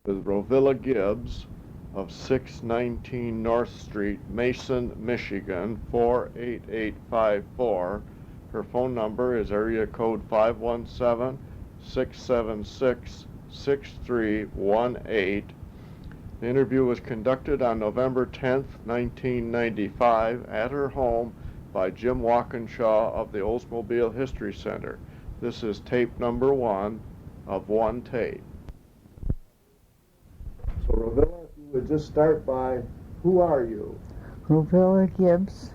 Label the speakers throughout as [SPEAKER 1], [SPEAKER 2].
[SPEAKER 1] with Rovilla Gibbs of 619 North Street, Mason, Michigan 48854. Her phone number is area code 517-676-6318. The interview was conducted on November 10th, 1995 at her home by Jim Walkinshaw of the Oldsmobile History Center. This is tape number 1 of 1 tape. So Rovilla, if you would just start by, who are you?
[SPEAKER 2] Rovilla Gibbs.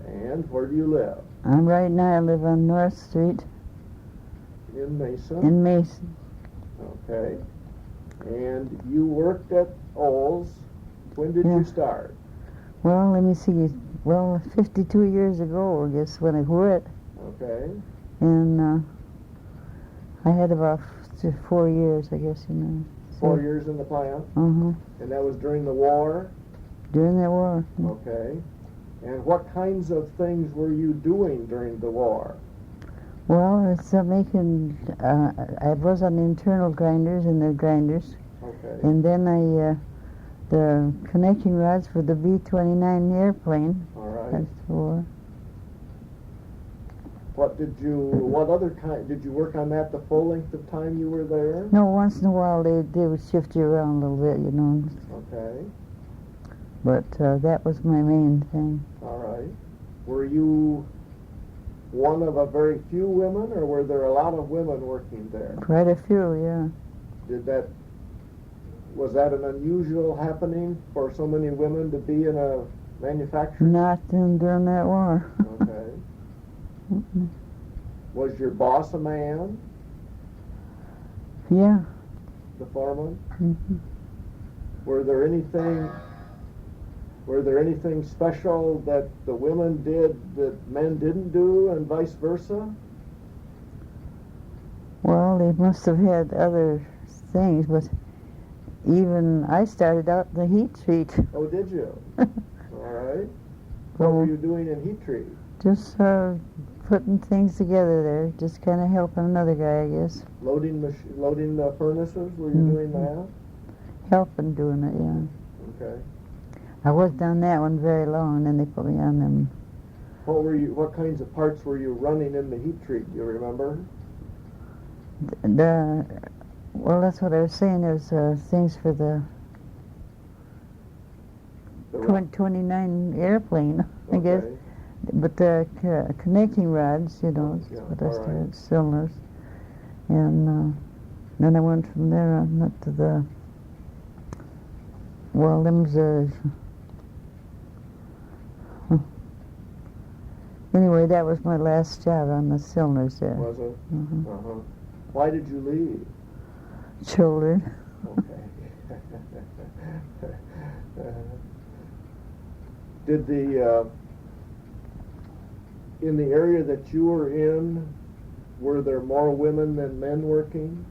[SPEAKER 1] And where do you live?
[SPEAKER 2] Right now I live on North Street
[SPEAKER 1] In Mason?
[SPEAKER 2] in Mason.
[SPEAKER 1] Okay. And you worked at Olds. When did
[SPEAKER 2] Yeah.
[SPEAKER 1] you start?
[SPEAKER 2] Well, let me see. Well, 52 years ago, I guess, when I quit.
[SPEAKER 1] Okay.
[SPEAKER 2] And I had about 4 years, I guess, you know.
[SPEAKER 1] 4 years in the plant?
[SPEAKER 2] Uh-huh.
[SPEAKER 1] And that was during the war?
[SPEAKER 2] During the war.
[SPEAKER 1] Okay. And what kinds of things were you doing during the war?
[SPEAKER 2] Well, it's making, I was on the internal grinders and the grinders.
[SPEAKER 1] Okay.
[SPEAKER 2] And then the connecting rods for the B-29 airplane.
[SPEAKER 1] All right.
[SPEAKER 2] That's the war.
[SPEAKER 1] What other kind, did you work on that the full length of time you were there?
[SPEAKER 2] No, once in a while they would shift you around a little bit, you know.
[SPEAKER 1] Okay.
[SPEAKER 2] But that was my main thing.
[SPEAKER 1] All right. Were you one of a very few women, or were there a lot of women working there?
[SPEAKER 2] Quite a few, yeah.
[SPEAKER 1] Was that an unusual happening for so many women to be in a manufacturing?
[SPEAKER 2] Not during that war.
[SPEAKER 1] Okay.
[SPEAKER 2] Mm-mm.
[SPEAKER 1] Was your boss a man,
[SPEAKER 2] Yeah.
[SPEAKER 1] the foreman?
[SPEAKER 2] Mm-hmm.
[SPEAKER 1] Were there anything special that the women did that men didn't do, and vice versa?
[SPEAKER 2] Well, they must have had other things, but even I started out in the heat treat.
[SPEAKER 1] Oh, did you? All right. What were you doing in heat treat?
[SPEAKER 2] Just putting things together there, just kind of helping another guy, I guess.
[SPEAKER 1] Loading the furnaces? Were you doing that?
[SPEAKER 2] Helping doing it, yeah.
[SPEAKER 1] Okay.
[SPEAKER 2] I worked on that one very long, and then they put me on them.
[SPEAKER 1] What kinds of parts were you running in the heat treat? Do you remember?
[SPEAKER 2] Well, that's what I was saying. There's things for the 29 airplane, I guess.
[SPEAKER 1] Okay.
[SPEAKER 2] But the connecting rods, you know,
[SPEAKER 1] Yeah,
[SPEAKER 2] what I
[SPEAKER 1] all right.
[SPEAKER 2] started, cylinders. And then I went from there on up to the, well, them's anyway, that was my last job on the cylinders there.
[SPEAKER 1] Was it?
[SPEAKER 2] Mhm.
[SPEAKER 1] Uh-huh. Why did you leave?
[SPEAKER 2] Children.
[SPEAKER 1] Okay. Did in the area that you were in, were there more women than men working?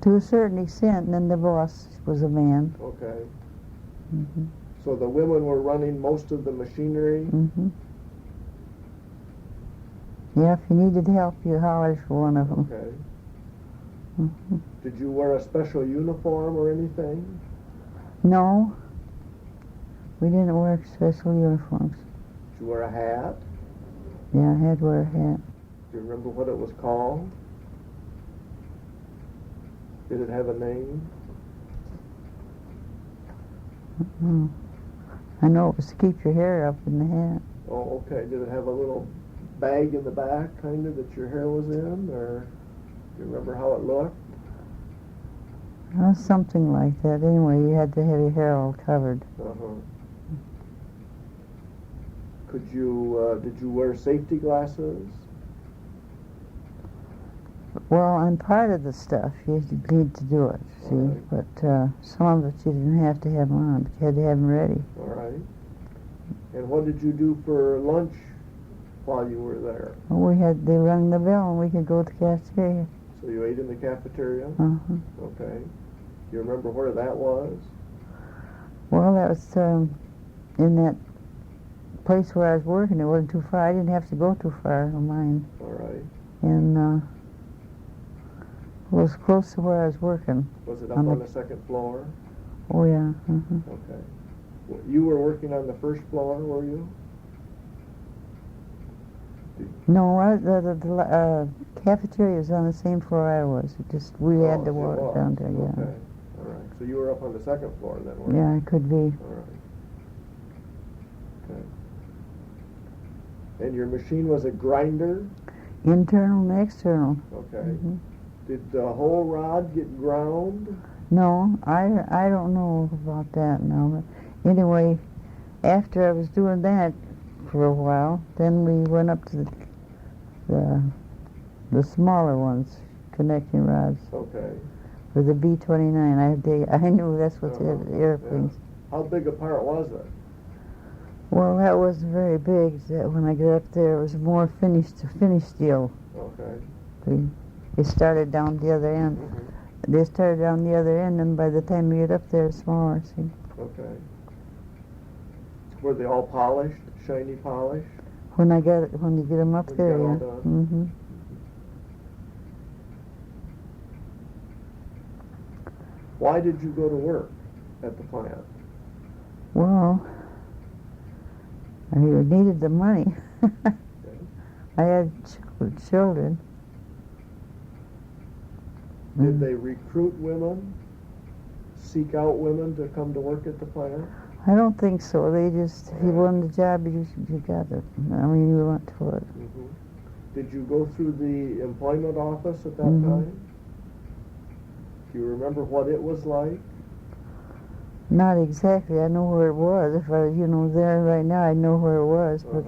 [SPEAKER 2] To a certain extent, and then the boss was a man.
[SPEAKER 1] Okay.
[SPEAKER 2] Mm-hmm.
[SPEAKER 1] So the women were running most of the machinery?
[SPEAKER 2] Mm-hmm. Yeah, if you needed help, you hollered for one of them.
[SPEAKER 1] Okay.
[SPEAKER 2] Mm-hmm.
[SPEAKER 1] Did you wear a special uniform or anything?
[SPEAKER 2] No, we didn't wear special uniforms.
[SPEAKER 1] Did you wear a hat?
[SPEAKER 2] Yeah, I had to wear a hat.
[SPEAKER 1] Do you remember what it was called? Did it have a name?
[SPEAKER 2] Mm-hmm. I know it was to keep your hair up in the hat.
[SPEAKER 1] Oh, okay. Did it have a little bag in the back, kind of, that your hair was in? Or do you remember how it looked?
[SPEAKER 2] Something like that. Anyway, you had to have your hair all covered.
[SPEAKER 1] Uh-huh. Did you wear safety glasses?
[SPEAKER 2] Well, on part of the stuff, you need to do it, see?
[SPEAKER 1] Right.
[SPEAKER 2] But some of it you didn't have to have them on, but you had to have them ready.
[SPEAKER 1] All right. And what did you do for lunch while you were there?
[SPEAKER 2] Well, they rang the bell and we could go to the cafeteria.
[SPEAKER 1] So you ate in the cafeteria?
[SPEAKER 2] Uh-huh.
[SPEAKER 1] Okay. Do you remember where that was?
[SPEAKER 2] Well, that was in that place where I was working. It wasn't too far. I didn't have to go too far on mine.
[SPEAKER 1] All right.
[SPEAKER 2] And was close to where I was working.
[SPEAKER 1] Was it up
[SPEAKER 2] On
[SPEAKER 1] on
[SPEAKER 2] the-
[SPEAKER 1] the second floor?
[SPEAKER 2] Oh, yeah.
[SPEAKER 1] Okay. You were working on the first floor, were you?
[SPEAKER 2] No, the cafeteria was on the same floor I was. It just we had
[SPEAKER 1] Oh,
[SPEAKER 2] to
[SPEAKER 1] it
[SPEAKER 2] walk
[SPEAKER 1] was.
[SPEAKER 2] down there. Yeah.
[SPEAKER 1] Okay. All right. So you were up on the second floor then, weren't you?
[SPEAKER 2] Yeah, it could be.
[SPEAKER 1] All right. Okay. And your machine was a grinder?
[SPEAKER 2] Internal and external.
[SPEAKER 1] Okay.
[SPEAKER 2] Mhm.
[SPEAKER 1] Did the whole rod get ground?
[SPEAKER 2] No, I don't know about that now. But anyway, after I was doing that for a while, then we went up to the smaller ones, connecting rods
[SPEAKER 1] Okay.
[SPEAKER 2] for the B-29. I knew that's what
[SPEAKER 1] Uh-huh,
[SPEAKER 2] the airplanes.
[SPEAKER 1] Yeah. How big a part was it?
[SPEAKER 2] Well, that wasn't very big. When I got up there, it was more finished steel.
[SPEAKER 1] Okay.
[SPEAKER 2] They started down the other end.
[SPEAKER 1] Mhm.
[SPEAKER 2] They started down the other end, and by the time you get up there, it's smaller. See?
[SPEAKER 1] Okay. Were they all polished, shiny polish?
[SPEAKER 2] When you get them up
[SPEAKER 1] When you
[SPEAKER 2] there,
[SPEAKER 1] got all
[SPEAKER 2] yeah.
[SPEAKER 1] done?
[SPEAKER 2] Mm-hmm.
[SPEAKER 1] Why did you go to work at the plant?
[SPEAKER 2] Well, I needed the money. I had children.
[SPEAKER 1] Did they recruit women, seek out women to come to work at the plant?
[SPEAKER 2] I don't think so. They just, if you wanted a job, you got it. I mean, you went to it.
[SPEAKER 1] Mm-hmm. Did you go through the employment office at that
[SPEAKER 2] Mhm.
[SPEAKER 1] time? Do you remember what it was like?
[SPEAKER 2] Not exactly. I know where it was. If I, there right now, I know where it was. But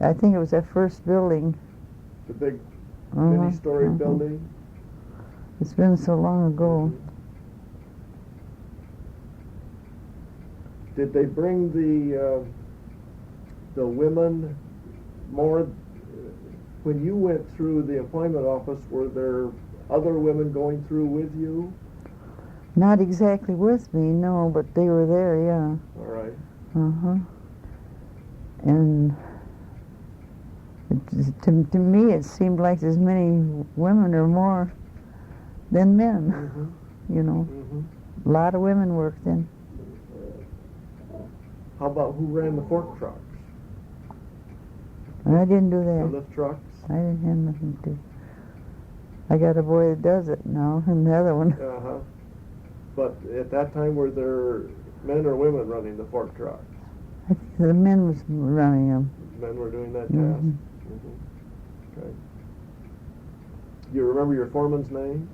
[SPEAKER 2] I think it was that first building.
[SPEAKER 1] The big
[SPEAKER 2] Uh-huh,
[SPEAKER 1] many-story
[SPEAKER 2] uh-huh.
[SPEAKER 1] building?
[SPEAKER 2] It's been so long ago.
[SPEAKER 1] Mhm. Did they bring the women more? When you went through the employment office, were there other women going through with you?
[SPEAKER 2] Not exactly with me, no, but they were there, yeah.
[SPEAKER 1] All right.
[SPEAKER 2] Uh-huh. And to me, it seemed like there's many women or more than men,
[SPEAKER 1] Mm-hmm.
[SPEAKER 2] A lot of women worked in.
[SPEAKER 1] How about who ran the fork trucks?
[SPEAKER 2] And I didn't do
[SPEAKER 1] The
[SPEAKER 2] that.
[SPEAKER 1] lift trucks?
[SPEAKER 2] I didn't have nothing to do. I got a boy that does it now, and the other one.
[SPEAKER 1] Uh-huh. But at that time, were there men or women running the fork trucks?
[SPEAKER 2] I think the men was running them.
[SPEAKER 1] Men were doing that task?
[SPEAKER 2] Mhm.
[SPEAKER 1] Mm-hmm. Okay. You remember your foreman's name?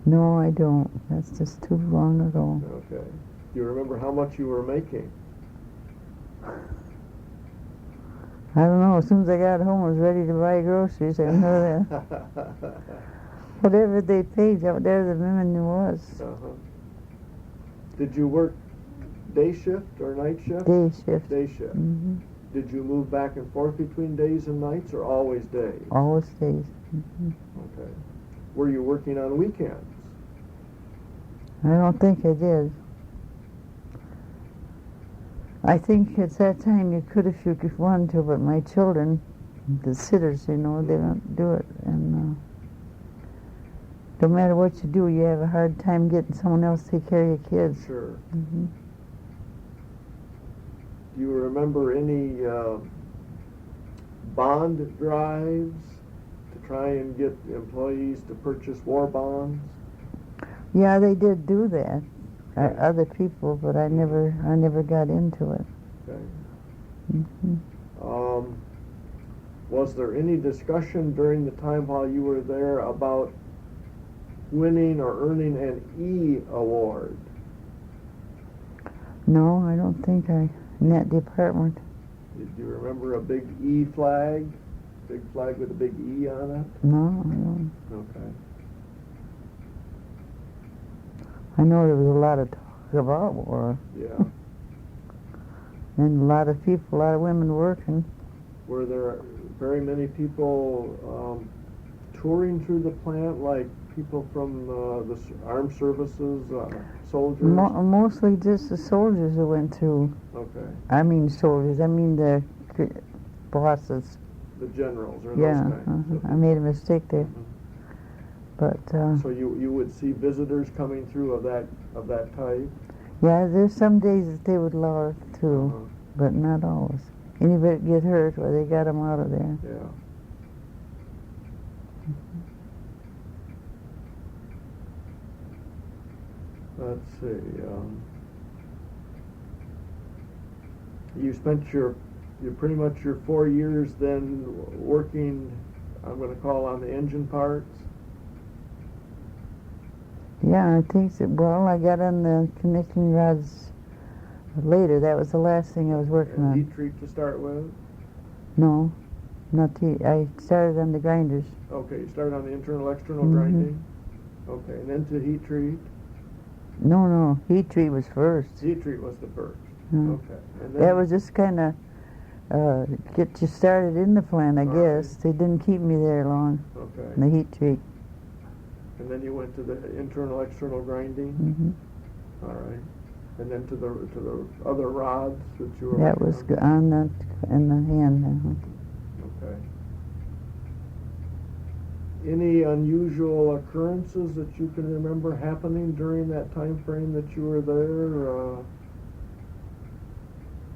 [SPEAKER 2] No, I don't. That's just too long ago.
[SPEAKER 1] Okay. Do you remember how much you were making?
[SPEAKER 2] I don't know. As soon as I got home, I was ready to buy groceries. I know that. Whatever they paid, whatever the women was.
[SPEAKER 1] Uh-huh. Did you work day shift or night shift?
[SPEAKER 2] Day shift.
[SPEAKER 1] Day shift.
[SPEAKER 2] Mm-hmm.
[SPEAKER 1] Did you move back and forth between days and nights, or always days?
[SPEAKER 2] Always days. Mm-hmm.
[SPEAKER 1] Okay. Were you working on weekends?
[SPEAKER 2] I don't think I did. I think at that time you could if you wanted to, but my children, the sitters, they don't do it. And no matter what you do, you have a hard time getting someone else to take care of your kids.
[SPEAKER 1] Sure.
[SPEAKER 2] Mm-hmm.
[SPEAKER 1] Do you remember any bond drives to try and get employees to purchase war bonds?
[SPEAKER 2] Yeah, they did do that.
[SPEAKER 1] Okay.
[SPEAKER 2] Other people, but I never got into it.
[SPEAKER 1] Okay.
[SPEAKER 2] Mm-hmm.
[SPEAKER 1] Was there any discussion during the time while you were there about winning or earning an E award?
[SPEAKER 2] No, I don't think in that department.
[SPEAKER 1] Do you remember a big E flag? Big flag with a big E on it?
[SPEAKER 2] No, I don't.
[SPEAKER 1] Okay.
[SPEAKER 2] I know there was a lot of talk about war,
[SPEAKER 1] Yeah.
[SPEAKER 2] and a lot of people, a lot of women working.
[SPEAKER 1] Were there very many people touring through the plant, like people from the armed services, soldiers?
[SPEAKER 2] Mostly just the soldiers who went through.
[SPEAKER 1] Okay.
[SPEAKER 2] I mean soldiers, I mean the bosses.
[SPEAKER 1] The generals or
[SPEAKER 2] Yeah,
[SPEAKER 1] those kinds.
[SPEAKER 2] I made a mistake there. But
[SPEAKER 1] So you would see visitors coming through of that type?
[SPEAKER 2] yeah, there's some days that they would allow it too,
[SPEAKER 1] Uh-huh.
[SPEAKER 2] but not always. Anybody get hurt, well, they got them out of there.
[SPEAKER 1] Yeah. Let's see. You spent your pretty much your 4 years then working, I'm going to call on the engine parts.
[SPEAKER 2] Yeah, I think so. Well, I got on the connecting rods later. That was the last thing I was working
[SPEAKER 1] And
[SPEAKER 2] on.
[SPEAKER 1] heat treat to start with.
[SPEAKER 2] No, not the. I started on the grinders.
[SPEAKER 1] Okay, you started on the internal external
[SPEAKER 2] Mhm.
[SPEAKER 1] grinding. Okay, and then to heat treat.
[SPEAKER 2] No, heat treat was first.
[SPEAKER 1] Heat treat was the first.
[SPEAKER 2] Mm.
[SPEAKER 1] Okay, and then
[SPEAKER 2] That was just kind of get you started in the plant, I
[SPEAKER 1] All
[SPEAKER 2] guess.
[SPEAKER 1] right.
[SPEAKER 2] They didn't keep me there long.
[SPEAKER 1] okay,
[SPEAKER 2] The heat treat.
[SPEAKER 1] and then you went to the internal external grinding.
[SPEAKER 2] Hmm.
[SPEAKER 1] All right, and then to the other rods that you were.
[SPEAKER 2] That
[SPEAKER 1] working
[SPEAKER 2] was on the in the hand now.
[SPEAKER 1] Okay. Any unusual occurrences that you can remember happening during that time frame that you were there?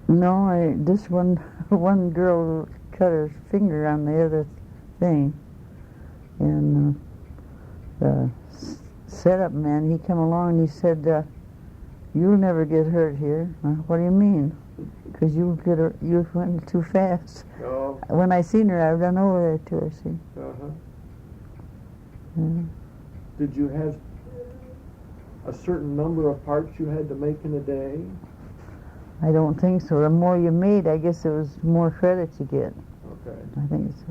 [SPEAKER 2] No, this one girl cut her finger on the other thing, and the setup man, he come along and he said, "You'll never get hurt here." What do you mean? Because you went too fast.
[SPEAKER 1] Oh.
[SPEAKER 2] When I seen her, I run over there to her. See.
[SPEAKER 1] Uh-huh.
[SPEAKER 2] Yeah.
[SPEAKER 1] Did you have a certain number of parts you had to make in a day?
[SPEAKER 2] I don't think so. The more you made, I guess it was more credit you get.
[SPEAKER 1] Okay.
[SPEAKER 2] I think it's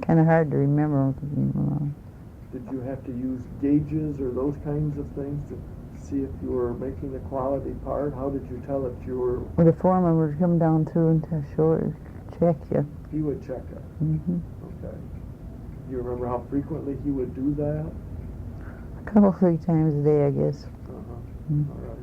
[SPEAKER 2] kind of hard to remember.
[SPEAKER 1] Did you have to use gauges or those kinds of things to see if you were making a quality part? How did you tell if you were?
[SPEAKER 2] Well, the foreman would come down through and check you.
[SPEAKER 1] He would check it.
[SPEAKER 2] Hmm.
[SPEAKER 1] Okay. Do you remember how frequently he would do that?
[SPEAKER 2] A couple, 3 times a day, I guess.
[SPEAKER 1] Uh-huh.
[SPEAKER 2] Mm.
[SPEAKER 1] All right.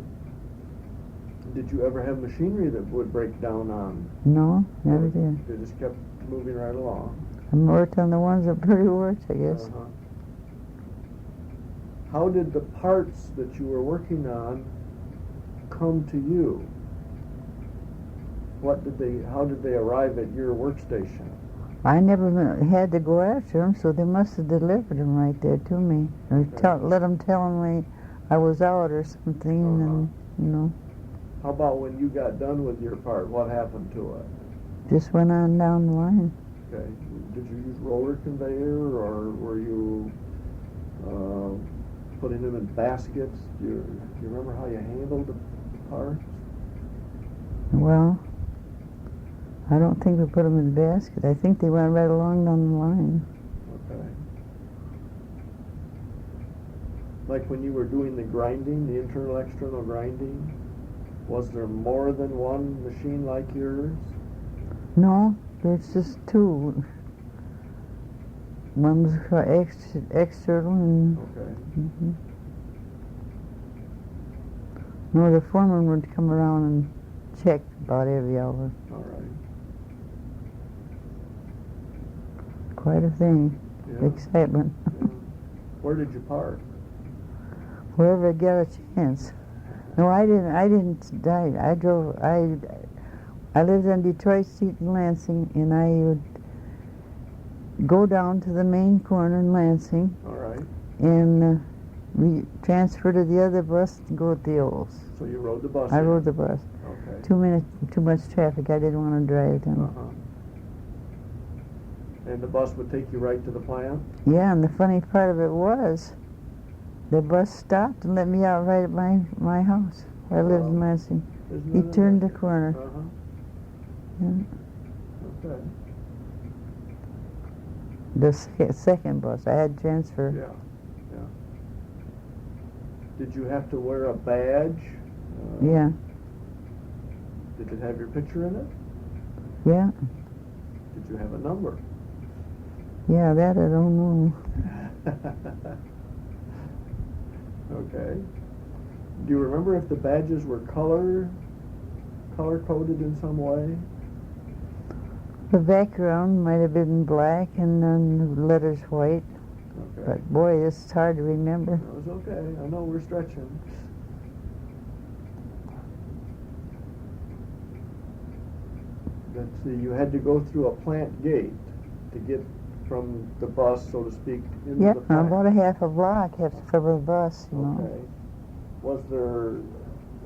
[SPEAKER 1] Did you ever have machinery that would break down on?
[SPEAKER 2] No, never
[SPEAKER 1] Or
[SPEAKER 2] did.
[SPEAKER 1] They just kept moving right along.
[SPEAKER 2] I worked on the ones that pretty worked, I guess.
[SPEAKER 1] Uh-huh. How did the parts that you were working on come to you? How did they arrive at your workstation?
[SPEAKER 2] I never had to go after them, so they must have delivered them right there to me. Or
[SPEAKER 1] Okay.
[SPEAKER 2] let them tell me I was out or something, and, you know,
[SPEAKER 1] How about when you got done with your part? What happened to it?
[SPEAKER 2] just went on down the line.
[SPEAKER 1] Okay. Did you use roller conveyor, or were you putting them in baskets? Do you remember how you handled the parts?
[SPEAKER 2] Well, I don't think we put them in the basket. I think they went right along down the line.
[SPEAKER 1] Okay. Like when you were doing the grinding, the internal external grinding, was there more than one machine like yours?
[SPEAKER 2] No, there's just 2. One was for external and...
[SPEAKER 1] Okay.
[SPEAKER 2] Mhm. No, the foreman would come around and check about every hour.
[SPEAKER 1] All right.
[SPEAKER 2] Quite a thing.
[SPEAKER 1] Yeah.
[SPEAKER 2] Excitement.
[SPEAKER 1] Yeah. Where did you park?
[SPEAKER 2] Wherever I got a chance. No, I didn't die. I drove. I lived on Detroit Street in Lansing, and I would go down to the main corner in Lansing
[SPEAKER 1] All right.
[SPEAKER 2] and transfer to the other bus and go with the Olds.
[SPEAKER 1] So you rode the bus.
[SPEAKER 2] I
[SPEAKER 1] in.
[SPEAKER 2] rode the bus.
[SPEAKER 1] Okay.
[SPEAKER 2] Too much traffic. I didn't want to drive them.
[SPEAKER 1] Uh-huh. And the bus would take you right to the plant?
[SPEAKER 2] Yeah, and the funny part of it was, the bus stopped and let me out right at my house. I lived in Lansing.
[SPEAKER 1] Isn't
[SPEAKER 2] He
[SPEAKER 1] that
[SPEAKER 2] turned the
[SPEAKER 1] amazing?
[SPEAKER 2] corner.
[SPEAKER 1] Uh-huh.
[SPEAKER 2] Yeah.
[SPEAKER 1] Okay.
[SPEAKER 2] The second bus, I had transfer.
[SPEAKER 1] Yeah. Yeah. Did you have to wear a badge?
[SPEAKER 2] Yeah,
[SPEAKER 1] Did it have your picture in it?
[SPEAKER 2] yeah,
[SPEAKER 1] Did you have a number?
[SPEAKER 2] yeah. That I don't know.
[SPEAKER 1] Okay. Do you remember if the badges were color coded in some way?
[SPEAKER 2] The background might have been black and then the letters white.
[SPEAKER 1] Okay.
[SPEAKER 2] But boy, it's hard to remember.
[SPEAKER 1] It was okay. I know we're stretching. Let's see, you had to go through a plant gate to get from the bus, so to speak, into
[SPEAKER 2] Yeah,
[SPEAKER 1] the plant.
[SPEAKER 2] about a half a block after for the bus, you know.
[SPEAKER 1] Okay. Was there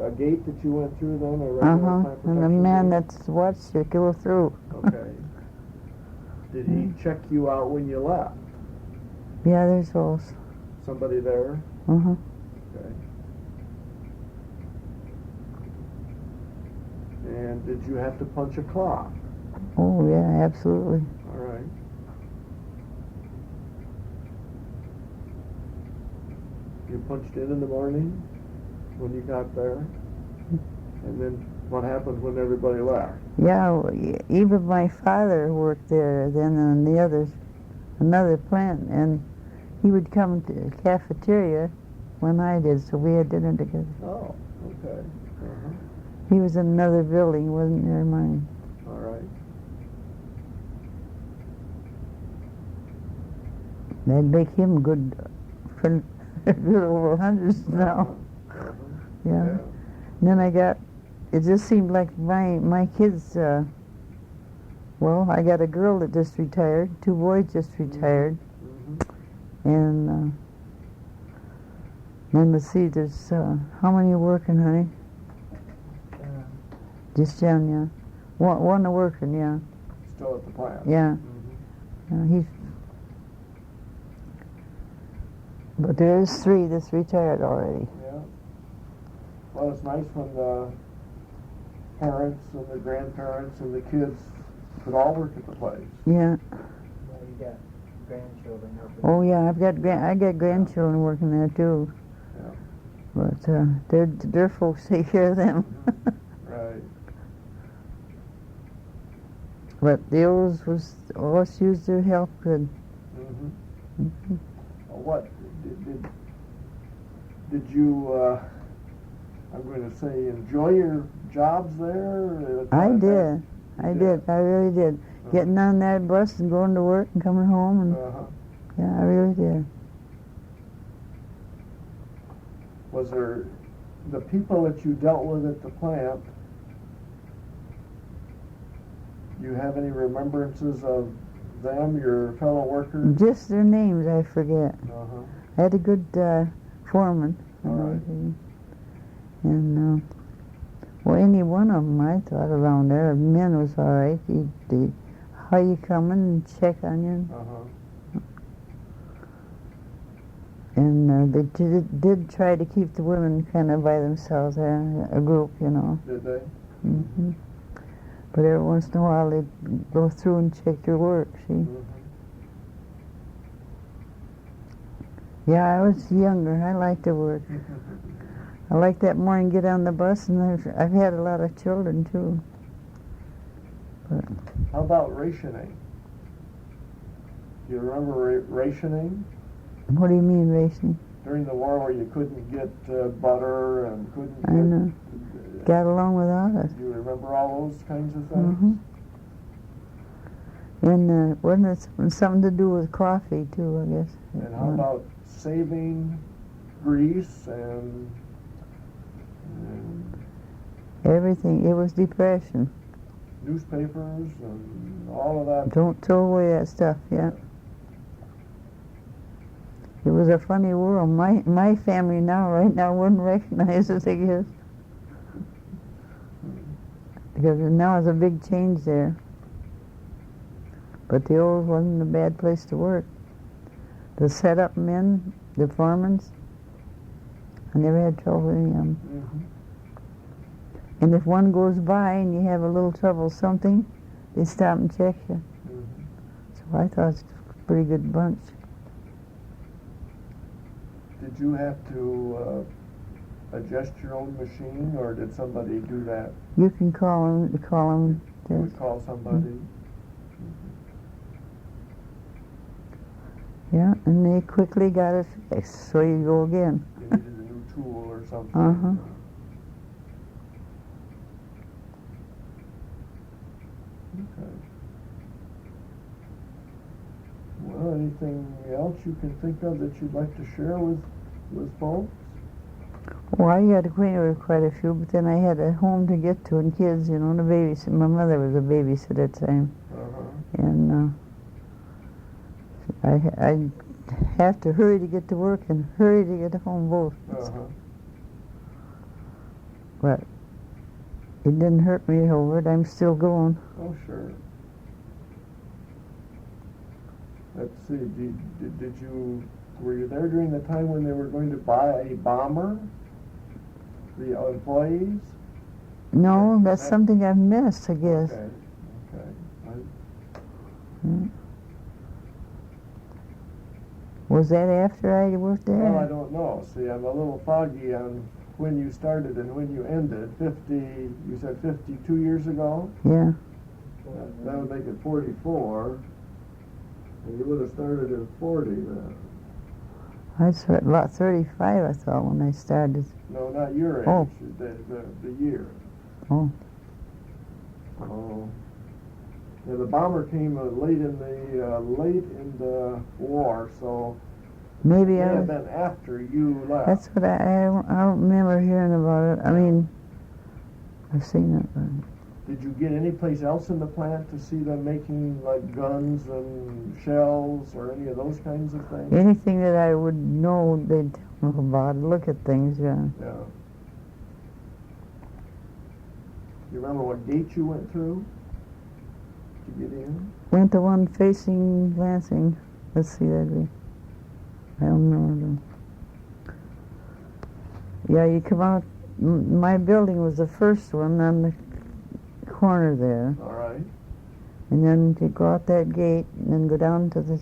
[SPEAKER 1] a gate that you went through then, a regular plant
[SPEAKER 2] And the
[SPEAKER 1] protection
[SPEAKER 2] man
[SPEAKER 1] gate?
[SPEAKER 2] that's watched you go through.
[SPEAKER 1] Okay. Did he check you out when you left?
[SPEAKER 2] Yeah, there's those.
[SPEAKER 1] Somebody there?
[SPEAKER 2] Uh-huh.
[SPEAKER 1] Okay. And did you have to punch a clock?
[SPEAKER 2] Oh, yeah, absolutely.
[SPEAKER 1] All right. You punched in the morning when you got there? And then what happened when everybody left?
[SPEAKER 2] Yeah, even my father worked there then on the another plant, and he would come to the cafeteria when I did, so we had dinner together.
[SPEAKER 1] Oh, okay. Uh-huh.
[SPEAKER 2] He was in another building, wasn't near mine.
[SPEAKER 1] All right.
[SPEAKER 2] That'd make him good for good over hundreds now.
[SPEAKER 1] Uh-huh.
[SPEAKER 2] Yeah. And then it just seemed like my kids, well, I got a girl that just retired, 2 boys just retired,
[SPEAKER 1] Mm-hmm.
[SPEAKER 2] and then let's see, there's, how many working, honey? Just John, yeah. One working, yeah.
[SPEAKER 1] Still at the plant?
[SPEAKER 2] Yeah.
[SPEAKER 1] Mm-hmm.
[SPEAKER 2] But there's 3 that's retired already.
[SPEAKER 1] Yeah. Well, it's nice when the parents and the grandparents and the kids could all work at the place.
[SPEAKER 2] Yeah.
[SPEAKER 3] Well, you got grandchildren helping.
[SPEAKER 2] Oh yeah, I got grandchildren working there too.
[SPEAKER 1] Yeah.
[SPEAKER 2] But their folks take care of them.
[SPEAKER 1] Right.
[SPEAKER 2] But the others always used their help good.
[SPEAKER 1] Mm-hmm.
[SPEAKER 2] Mhm.
[SPEAKER 1] What did you? I'm going to say, enjoy your jobs there?
[SPEAKER 2] I did. I did. I really did. Getting on that bus and going to work and coming home, and
[SPEAKER 1] Uh-huh.
[SPEAKER 2] yeah, I really did.
[SPEAKER 1] Was there the people that you dealt with at the plant? Do you have any remembrances of them, your fellow workers?
[SPEAKER 2] Just their names I forget.
[SPEAKER 1] Uh-huh.
[SPEAKER 2] I had a good foreman.
[SPEAKER 1] All right.
[SPEAKER 2] And well, any one of them I thought around there, men was all right. How you coming and check on you.
[SPEAKER 1] Uh-huh.
[SPEAKER 2] And they did try to keep the women kind of by themselves, a group, you know.
[SPEAKER 1] Did they?
[SPEAKER 2] Hmm. But every once in a while they'd go through and check your work, see.
[SPEAKER 1] Mm-hmm.
[SPEAKER 2] Yeah, I was younger. I liked to work. I liked that morning get on the bus, and I've had a lot of children too. But
[SPEAKER 1] How about rationing? Do you remember rationing?
[SPEAKER 2] what do you mean racing?
[SPEAKER 1] During the war where you couldn't get butter and couldn't
[SPEAKER 2] I
[SPEAKER 1] get...
[SPEAKER 2] know. Got along without us.
[SPEAKER 1] Do you remember all those kinds of things?
[SPEAKER 2] Hmm. And wasn't it something to do with coffee too, I guess?
[SPEAKER 1] And how about saving grease and
[SPEAKER 2] Everything. It was depression.
[SPEAKER 1] newspapers and all of that?
[SPEAKER 2] Don't throw away that stuff, yeah. It was a funny world. My family right now wouldn't recognize it, I guess. Because now it's a big change there. But the old wasn't a bad place to work. The setup men, the foremans, I never had trouble with any of them.
[SPEAKER 1] Mm-hmm.
[SPEAKER 2] And if one goes by and you have a little trouble with something, they stop and check you.
[SPEAKER 1] Mm-hmm.
[SPEAKER 2] So I thought it was a pretty good bunch.
[SPEAKER 1] Did you have to adjust your own machine, or did somebody do that?
[SPEAKER 2] You can call them.
[SPEAKER 1] You would call somebody?
[SPEAKER 2] Yeah, and they quickly got it fixed, so you go again.
[SPEAKER 1] You needed a new tool or something?
[SPEAKER 2] Uh-huh.
[SPEAKER 1] Okay. Well, Rovilla, anything else you can think of that you'd like to share with folks?
[SPEAKER 2] Well, I got acquainted with quite a few, but then I had a home to get to and kids, you know, the babysit. My mother was a babysitter at the time. And I have to hurry to get to work and hurry to get home both. But it didn't hurt me over it. I'm still going.
[SPEAKER 1] Oh, sure. Let's see, were you there during the time when they were going to buy a bomber? The employees?
[SPEAKER 2] No, that's something I've missed, I guess.
[SPEAKER 1] Okay.
[SPEAKER 2] Was that after I worked there?
[SPEAKER 1] Well, I don't know. See, I'm a little foggy on when you started and when you ended. You said 52 years ago?
[SPEAKER 2] Yeah.
[SPEAKER 1] That would make it 44. And you would have started in 40 then.
[SPEAKER 2] I was about 35, I thought, when I started.
[SPEAKER 1] No, not your age.
[SPEAKER 2] Oh.
[SPEAKER 1] The year.
[SPEAKER 2] Oh.
[SPEAKER 1] Oh. Yeah, the bomber came late in the war, so
[SPEAKER 2] Maybe
[SPEAKER 1] it
[SPEAKER 2] I
[SPEAKER 1] may have
[SPEAKER 2] was,
[SPEAKER 1] been after you left.
[SPEAKER 2] that's what I don't remember hearing about it. I mean, I've seen it, but
[SPEAKER 1] Did you get any place else in the plant to see them making like guns and shells or any of those kinds of things?
[SPEAKER 2] anything that I would know, they'd tell me about, look at things, yeah.
[SPEAKER 1] Yeah. You remember what gate you went through to get in?
[SPEAKER 2] Went the one facing Lansing. Let's see, that'd be, I don't remember. Yeah, you come out, my building was the first one on the corner there.
[SPEAKER 1] All right.
[SPEAKER 2] And then you go out that gate and then go down to the,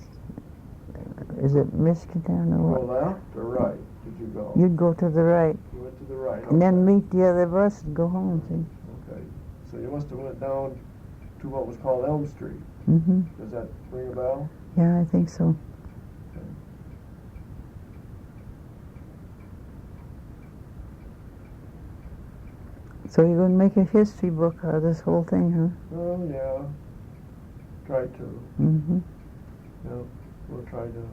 [SPEAKER 2] is it Michigan Town or
[SPEAKER 1] Go
[SPEAKER 2] what?
[SPEAKER 1] left or right? Did you go?
[SPEAKER 2] You'd go to the right.
[SPEAKER 1] You went to the right.
[SPEAKER 2] And then
[SPEAKER 1] okay.
[SPEAKER 2] meet the other bus and go home, see?
[SPEAKER 1] Okay. So you must have went down to what was called Elm Street.
[SPEAKER 2] Mm-hmm.
[SPEAKER 1] Does that ring a bell?
[SPEAKER 2] Yeah, I think so.
[SPEAKER 1] Okay.
[SPEAKER 2] So you're going to make a history book out of this whole thing, huh?
[SPEAKER 1] Oh, yeah. Try to.
[SPEAKER 2] Mm-hmm.
[SPEAKER 1] Yeah. We'll try to.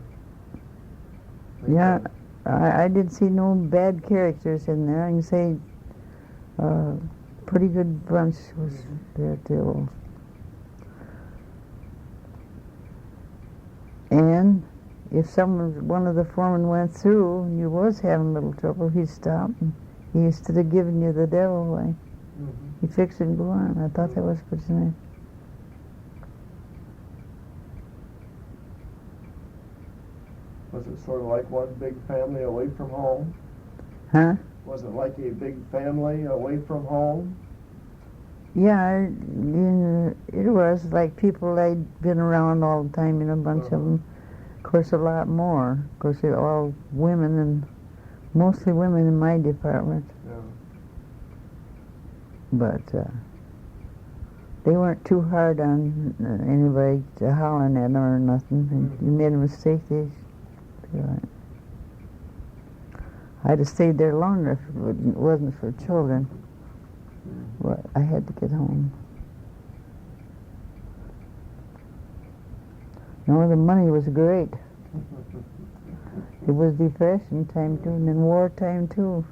[SPEAKER 2] Yeah, I did see no bad characters in there. I can say pretty good bunch was there too. And if one of the foremen went through and you was having a little trouble, he'd stop and he, instead of giving you the devil away, he'd fix it and go on. I thought that was pretty nice.
[SPEAKER 1] Was it sort of like one big family away from home?
[SPEAKER 2] Huh?
[SPEAKER 1] Was it like a big family away from home?
[SPEAKER 2] Yeah, it was like people I'd been around all the time, a bunch of them. Of course, a lot more. Of course, they're all women, and mostly women in my department.
[SPEAKER 1] Yeah.
[SPEAKER 2] But they weren't too hard on anybody to hollering at them or nothing. And you made a mistake, they'd be all right. I'd have stayed there longer if it wasn't for children. But I had to get home. No, the money was great. It was Depression time too, and then wartime too.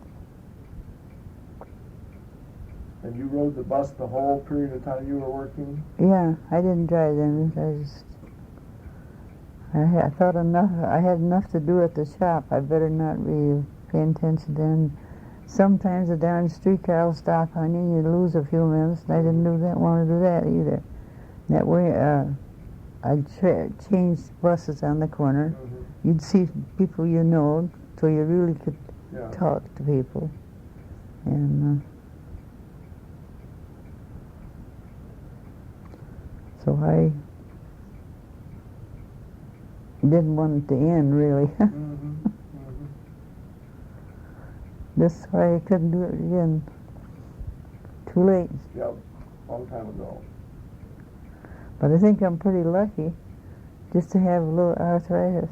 [SPEAKER 1] And you rode the bus the whole period of time you were working?
[SPEAKER 2] Yeah, I didn't drive then. I thought I had enough to do at the shop. I better not be paying attention then. Sometimes a darn streetcar will stop on you and you lose a few minutes, and I didn't want to do that either. That way, I'd change buses on the corner. You'd see people you know, so you really could talk to people. And so I didn't want it to end, really. That's why I couldn't do it again. Too late.
[SPEAKER 1] Yep, long time ago.
[SPEAKER 2] But I think I'm pretty lucky just to have a little arthritis.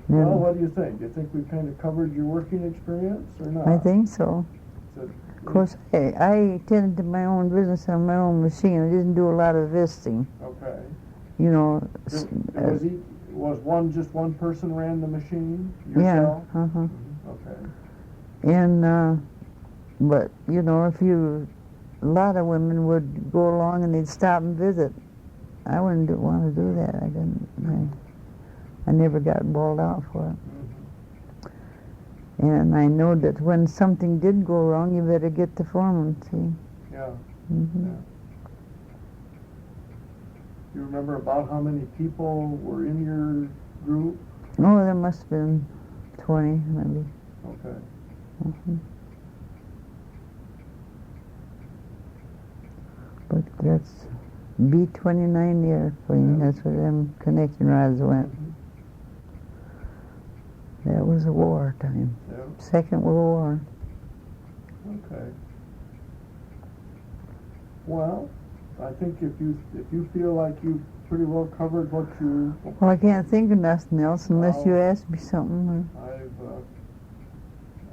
[SPEAKER 1] Well, what do you think? Do you think we've kind of covered your working experience or not?
[SPEAKER 2] I think so.
[SPEAKER 1] So
[SPEAKER 2] Of course, I tended to my own business on my own machine. I didn't do a lot of visiting.
[SPEAKER 1] Okay.
[SPEAKER 2] You know.
[SPEAKER 1] Was just one person ran the machine?
[SPEAKER 2] Yeah.
[SPEAKER 1] Yourself?
[SPEAKER 2] Uh-huh.
[SPEAKER 1] Okay.
[SPEAKER 2] And, but, you know, a lot of women would go along and they'd stop and visit. I wouldn't want to do that. I never got bawled out for it. And I know that when something did go wrong, you better get the foreman, see.
[SPEAKER 1] Yeah.
[SPEAKER 2] Mm-hmm.
[SPEAKER 1] Yeah. Do you remember about how many people were in your group?
[SPEAKER 2] Oh, there must have been 20, maybe.
[SPEAKER 1] Okay.
[SPEAKER 2] Mm-hmm. But that's B-29 airplane.
[SPEAKER 1] Yeah.
[SPEAKER 2] That's where them connection rods went. That was a war time.
[SPEAKER 1] Yeah.
[SPEAKER 2] Second World War.
[SPEAKER 1] Okay. Well, I think if you feel like you've pretty well covered what you...
[SPEAKER 2] Well, I can't think of nothing else unless you
[SPEAKER 1] Well,
[SPEAKER 2] ask me something.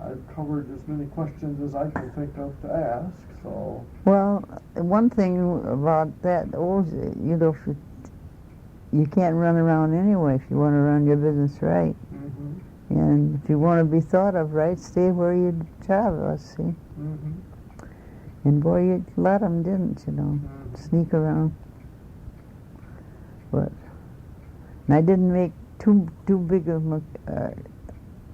[SPEAKER 1] I've covered as many questions as I can think of to ask, so...
[SPEAKER 2] Well, one thing about that, you know, you can't run around anyway if you want to run your business right.
[SPEAKER 1] Mm-hmm.
[SPEAKER 2] And if you want to be thought of right, stay where your job was, see?
[SPEAKER 1] Mm-hmm.
[SPEAKER 2] And boy, a lot of them didn't, you know, sneak around. But and I didn't make too big of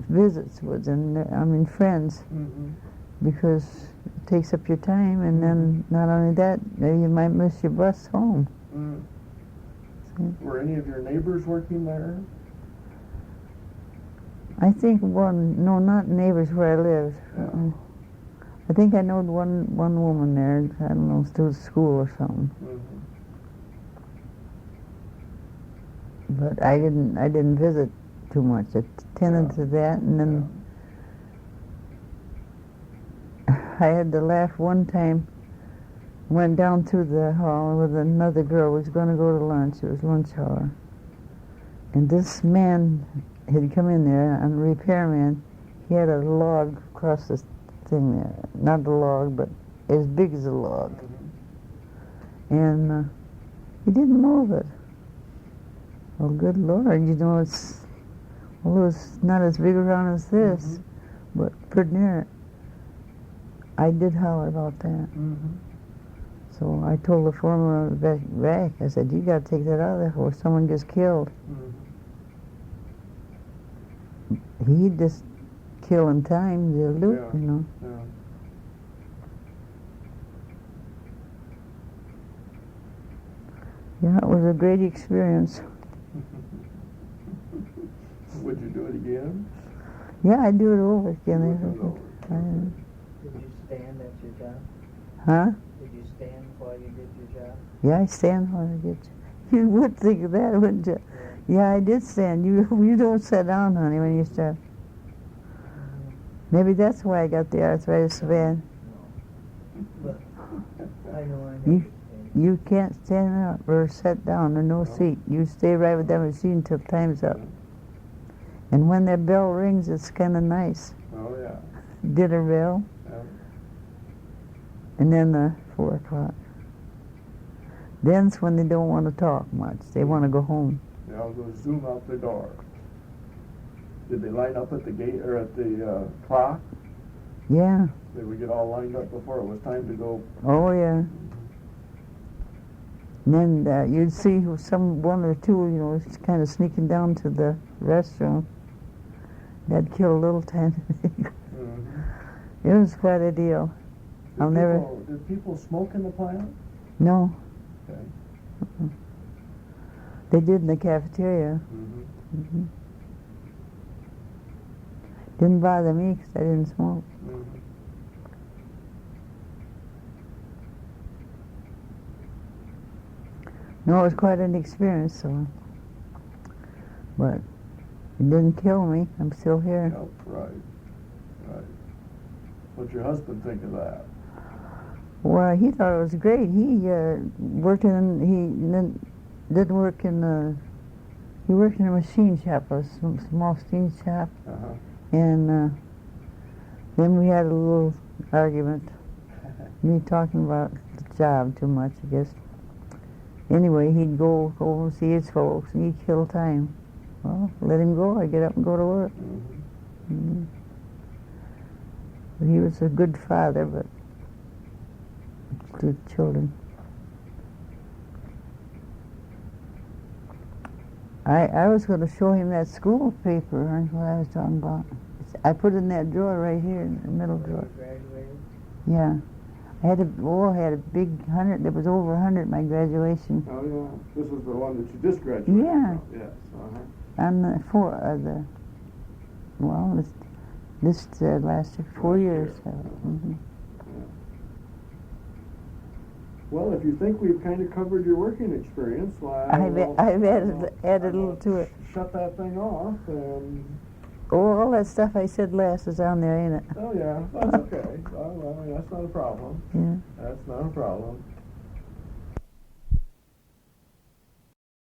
[SPEAKER 2] visits with them. I mean, friends, because it takes up your time, and then not only that, you might miss your bus home.
[SPEAKER 1] Were any of your neighbors working there?
[SPEAKER 2] I think no, not neighbors where I lived.
[SPEAKER 1] Yeah.
[SPEAKER 2] I think I know one woman there. I don't know, still at school or something. But I didn't visit too much. I tended to that, and then I had to laugh one time. Went down to the hall with another girl. Was going to go to lunch. It was lunch hour, and this man had come in there, a repairman. He had a log across the thing there. Not a log, but as big as a log. And he didn't move it. Well, good Lord, you know, it's not as big around as this, but pretty near it. I did holler about that. So I told the foreman back, I said, you got to take that out of there before someone gets killed. He just killing time, you know. Yeah, it was a great experience.
[SPEAKER 1] Would you do it again?
[SPEAKER 2] Yeah, I'd do it over again.
[SPEAKER 3] Did you stand at your job?
[SPEAKER 2] Huh?
[SPEAKER 3] Did you stand while you did your job?
[SPEAKER 2] Yeah, I stand while I get you. You would think of that, wouldn't you? Yeah, I did stand. You don't sit down, honey, when you start. Maybe that's why I got the arthritis so bad.
[SPEAKER 3] But I know.
[SPEAKER 2] You can't stand up or sit down. There's no seat. You stay right with that machine till time's up. And when that bell rings, it's kind of nice.
[SPEAKER 1] Oh, yeah.
[SPEAKER 2] Dinner bell.
[SPEAKER 1] Yeah.
[SPEAKER 2] And then the 4 o'clock. Then's when they don't want to talk much. They want to go home.
[SPEAKER 1] Yeah, I'll go zoom out the door. Did they line up at the gate or at the clock?
[SPEAKER 2] Yeah.
[SPEAKER 1] Did we get all lined up before it was time to go?
[SPEAKER 2] Oh, yeah. And then you'd see one or two, you know, kind of sneaking down to the restroom. That'd kill a little time. It was quite a deal.
[SPEAKER 1] Did people smoke in the plant?
[SPEAKER 2] No.
[SPEAKER 1] Okay.
[SPEAKER 2] They did in the cafeteria. Didn't bother me because I didn't smoke. No, it was quite an experience, so. But it didn't kill me. I'm still here.
[SPEAKER 1] Yep, right. What'd your husband think of that?
[SPEAKER 2] Well, he thought it was great. He worked in, he worked in a machine shop, a small steam shop. And then we had a little argument. Me talking about the job too much, I guess. Anyway, he'd go over and see his folks, and he'd kill time. Well, let him go. I get up and go to work. Mm. But he was a good father, but to children. I was going to show him that school paper, and what I was talking about. I put it in that drawer right here, in the middle drawer.
[SPEAKER 3] Graduated?
[SPEAKER 2] Yeah. I had a big 100, there was over 100 at my graduation.
[SPEAKER 1] Oh, yeah. This is the one that you just graduated
[SPEAKER 2] Yeah.
[SPEAKER 1] from. Yes.
[SPEAKER 2] On this lasted 4 years. So,
[SPEAKER 1] Well, if you think we've kind of covered your working experience, why
[SPEAKER 2] I've added a little to it.
[SPEAKER 1] Shut that thing off and...
[SPEAKER 2] Oh, all that stuff I said last is on there, ain't it?
[SPEAKER 1] Oh, yeah. That's okay. Well, I mean, that's not a problem.
[SPEAKER 2] Yeah.
[SPEAKER 1] That's not a problem.